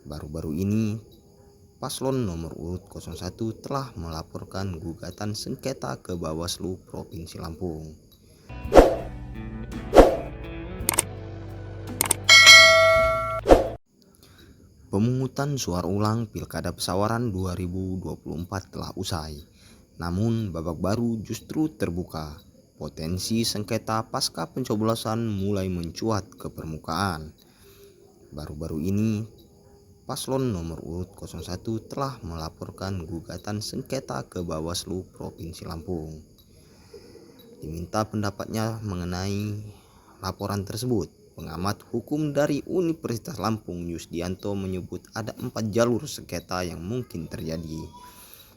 Baru-baru ini, Paslon nomor urut 01 telah melaporkan gugatan sengketa ke Bawaslu Provinsi Lampung. Pemungutan suara ulang Pilkada Pesawaran 2024 telah usai. Namun babak baru justru terbuka. Potensi sengketa pasca pencoblosan mulai mencuat ke permukaan. Baru-baru ini, Paslon nomor urut 01 telah melaporkan gugatan sengketa ke Bawaslu Provinsi Lampung. Diminta pendapatnya mengenai laporan tersebut. Pengamat hukum dari Universitas Lampung, Yusdianto, menyebut ada 4 jalur sengketa yang mungkin terjadi,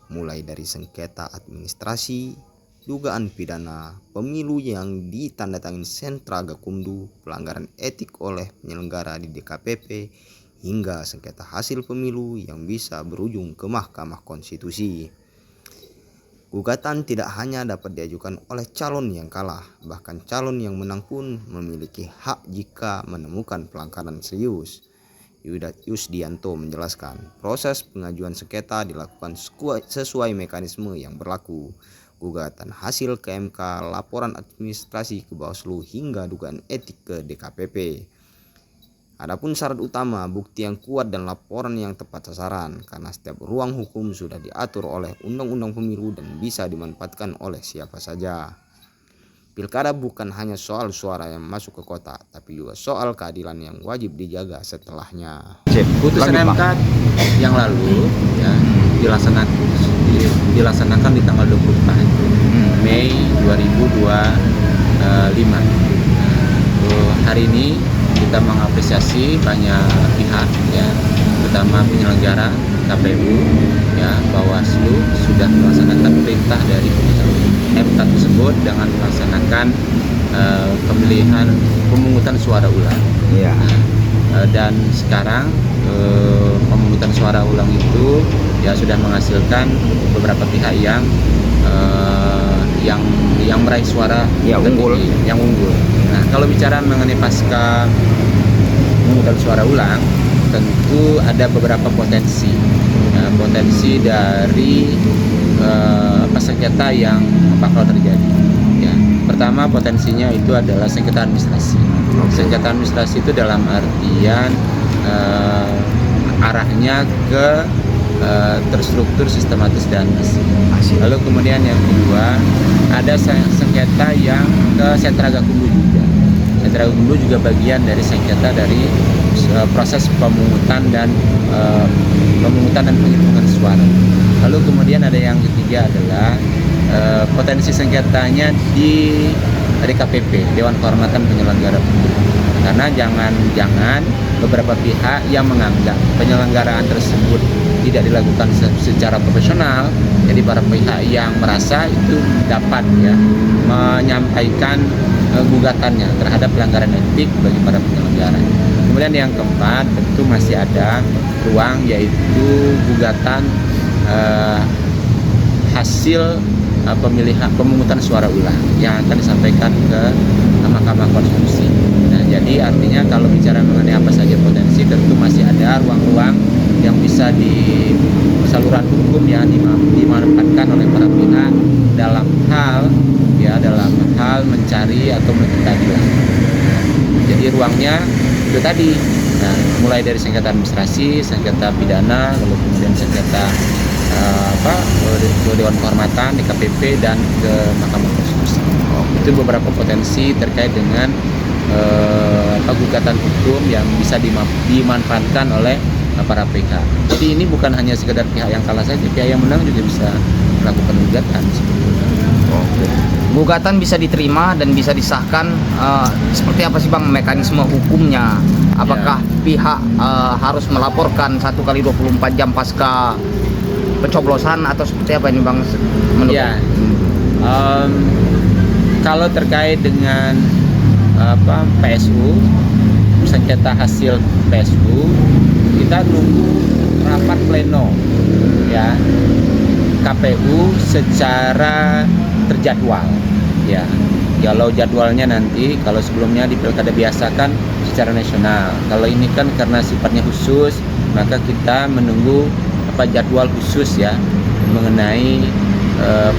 mulai dari sengketa administrasi, dugaan pidana, pemilu yang ditandatangani sentra Gakumdu, pelanggaran etik oleh penyelenggara di DKPP, hingga sengketa hasil pemilu yang bisa berujung ke Mahkamah Konstitusi. Gugatan tidak hanya dapat diajukan oleh calon yang kalah, bahkan calon yang menang pun memiliki hak jika menemukan pelanggaran serius. Yusdianto menjelaskan, proses pengajuan sengketa dilakukan sesuai mekanisme yang berlaku. Gugatan hasil ke MK, laporan administrasi ke Bawaslu, hingga dugaan etik ke DKPP. Adapun syarat utama, bukti yang kuat dan laporan yang tepat sasaran, karena setiap ruang hukum sudah diatur oleh Undang-Undang Pemilu dan bisa dimanfaatkan oleh siapa saja. Pilkada bukan hanya soal suara yang masuk ke kota, tapi juga soal keadilan yang wajib dijaga setelahnya. Putusan MK yang lalu ya, dilaksanakan di tanggal 24 Mei 2025. Hari ini kita mengapresiasi banyak pihak ya, terutama penyelenggara KPU ya, Bawaslu sudah melaksanakan perintah dari putusan MK tersebut dengan melaksanakan pemungutan suara ulang. Ya. Dan sekarang pemungutan suara ulang itu ya sudah menghasilkan beberapa pihak yang meraih suara unggul. Nah, kalau bicara mengenai pasca pemungutan suara ulang, tentu ada beberapa potensi dari sengketa yang bakal terjadi. Ya, pertama potensinya itu adalah sengketa administrasi. Sengketa administrasi itu dalam artian arahnya ke terstruktur, sistematis, dan masif. Lalu kemudian yang kedua, ada sengketa yang ke sentra Gakumdu juga. Sentra Gakumdu juga bagian dari sengketa dari proses pemungutan dan penghitungan suara. Lalu kemudian ada yang ketiga adalah potensi sengketanya di DKPP, Dewan Kehormatan Penyelenggara Pemilu. Karena jangan beberapa pihak yang menganggap penyelenggaraan tersebut tidak dilakukan secara profesional, jadi para pihak yang merasa itu dapat ya menyampaikan gugatannya terhadap pelanggaran etik bagi para penyelenggara. Kemudian yang keempat, tentu masih ada ruang yaitu gugatan hasil pemungutan suara ulang yang akan disampaikan ke Mahkamah Konstitusi. Nah, jadi artinya kalau bicara mengenai apa saja potensi, tentu masih ada ruang-ruang yang bisa di saluran hukum yang dimanfaatkan oleh para pihak dalam hal mencari atau menuntut keadilan. Jadi ruangnya itu tadi, nah, mulai dari sengketa administrasi, sengketa pidana, lalu kemudian sengketa ke Dewan Kehormatan, DKPP, dan ke Mahkamah Konstitusi. Itu beberapa potensi terkait dengan gugatan hukum yang bisa dimanfaatkan oleh para pihak. Jadi ini bukan hanya sekedar pihak yang kalah saja, pihak yang menang juga bisa melakukan gugatan. Gugatan bisa diterima dan bisa disahkan, seperti apa sih Bang mekanisme hukumnya? Apakah pihak harus melaporkan 1x24 jam pasca pencoblosan atau seperti apa ini Bang? Ya, kalau terkait dengan PSU, sengketa hasil PSU, kita nunggu rapat pleno ya KPU secara terjadwal ya. Kalau jadwalnya nanti, kalau sebelumnya di pilkada biasa kan secara nasional. Kalau ini kan karena sifatnya khusus, maka kita menunggu jadwal khusus ya mengenai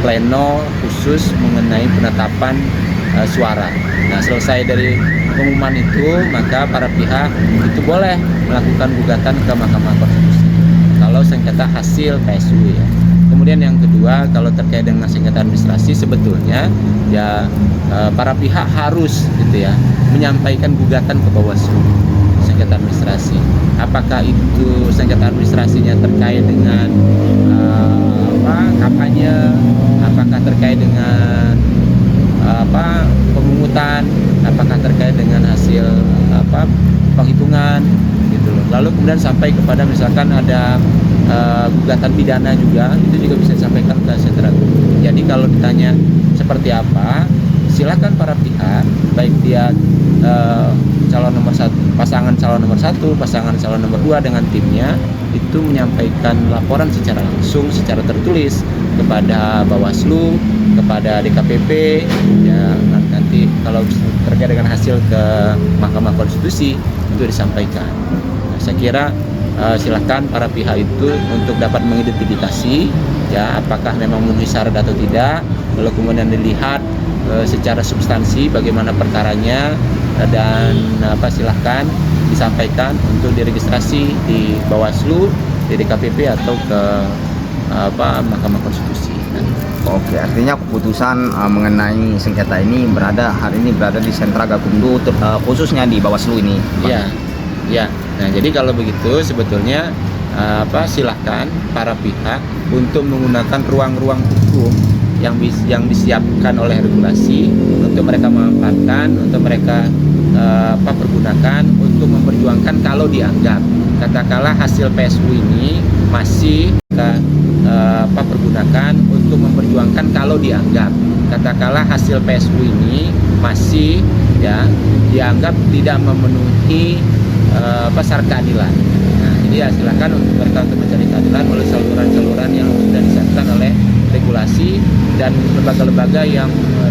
pleno khusus mengenai penetapan suara. Nah, selesai dari pengumuman itu, maka para pihak itu boleh melakukan gugatan ke Mahkamah Konstitusi kalau sengketa hasil PSU ya. Kemudian yang kedua, kalau terkait dengan sengketa administrasi, sebetulnya ya para pihak harus gitu ya menyampaikan gugatan ke Bawaslu sengketa administrasi. Apakah itu sengketa administrasinya terkait dengan kampanye, apakah terkait dengan pemungutan, apakah terkait dengan hasil penghitungan gitu loh. Lalu kemudian sampai kepada misalkan ada gugatan pidana juga, itu juga bisa disampaikan ke sentra. Jadi kalau ditanya seperti apa, silakan para pihak, baik dia calon nomor 1, pasangan calon nomor 1, pasangan calon nomor 2 dengan timnya, itu menyampaikan laporan secara langsung, secara tertulis kepada Bawaslu, kepada DKPP ya. Nanti kalau terkait dengan hasil ke Mahkamah Konstitusi itu disampaikan. Nah, saya kira silakan para pihak itu untuk dapat mengidentifikasi ya apakah memang memenuhi syarat atau tidak, lalu kemudian dilihat secara substansi bagaimana perkaranya, dan silahkan disampaikan untuk diregistrasi di Bawaslu, di DKPP atau ke Mahkamah Konstitusi. Oke, artinya keputusan mengenai sengketa ini hari ini berada di sentra Gakumdu, khususnya di Bawaslu ini. Iya, ya. Nah, jadi kalau begitu sebetulnya silahkan para pihak untuk menggunakan ruang-ruang hukum yang disiapkan oleh regulasi untuk mereka manfaatkan, untuk mereka pergunakan untuk memperjuangkan kalau dianggap katakanlah hasil PSU ini masih pergunakan untuk memperjuangkan kalau dianggap katakanlah hasil PSU ini masih ya dianggap tidak memenuhi syarat keadilan. Nah, jadi ya silakan untuk mereka untuk mencari keadilan melalui saluran-saluran yang sudah disiapkan oleh regulasi dan lembaga-lembaga yang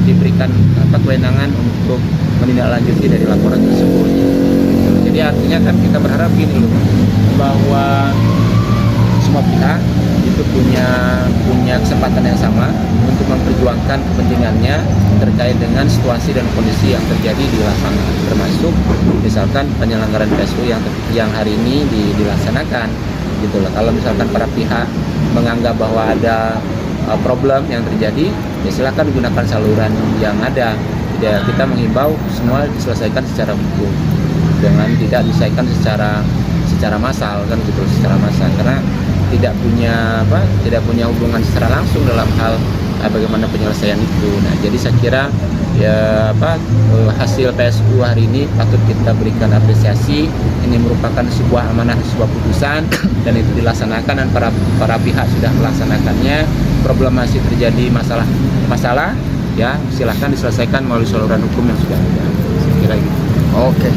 diberikan kewenangan untuk menindaklanjuti dari laporan tersebut. Jadi artinya kan kita berharap gini loh, bahwa semua pihak itu punya kesempatan yang sama untuk memperjuangkan kepentingannya terkait dengan situasi dan kondisi yang terjadi di lapangan, termasuk misalkan penyelenggaraan PSU yang hari ini dilaksanakan gitu loh. Kalau misalkan para pihak menganggap bahwa ada problem yang terjadi, ya silakan gunakan saluran yang ada. Ya, kita menghimbau semua diselesaikan secara hukum, dengan tidak diselesaikan secara massal kan gitu, secara massal, karena tidak punya hubungan secara langsung dalam hal bagaimana penyelesaian itu. Nah, jadi saya kira ya hasil PSU hari ini patut kita berikan apresiasi. Ini merupakan sebuah amanah, sebuah putusan, dan itu dilaksanakan dan para pihak sudah melaksanakannya. Problem masih terjadi masalah ya silahkan diselesaikan melalui saluran hukum yang sudah ada. Saya kira gitu. Oke.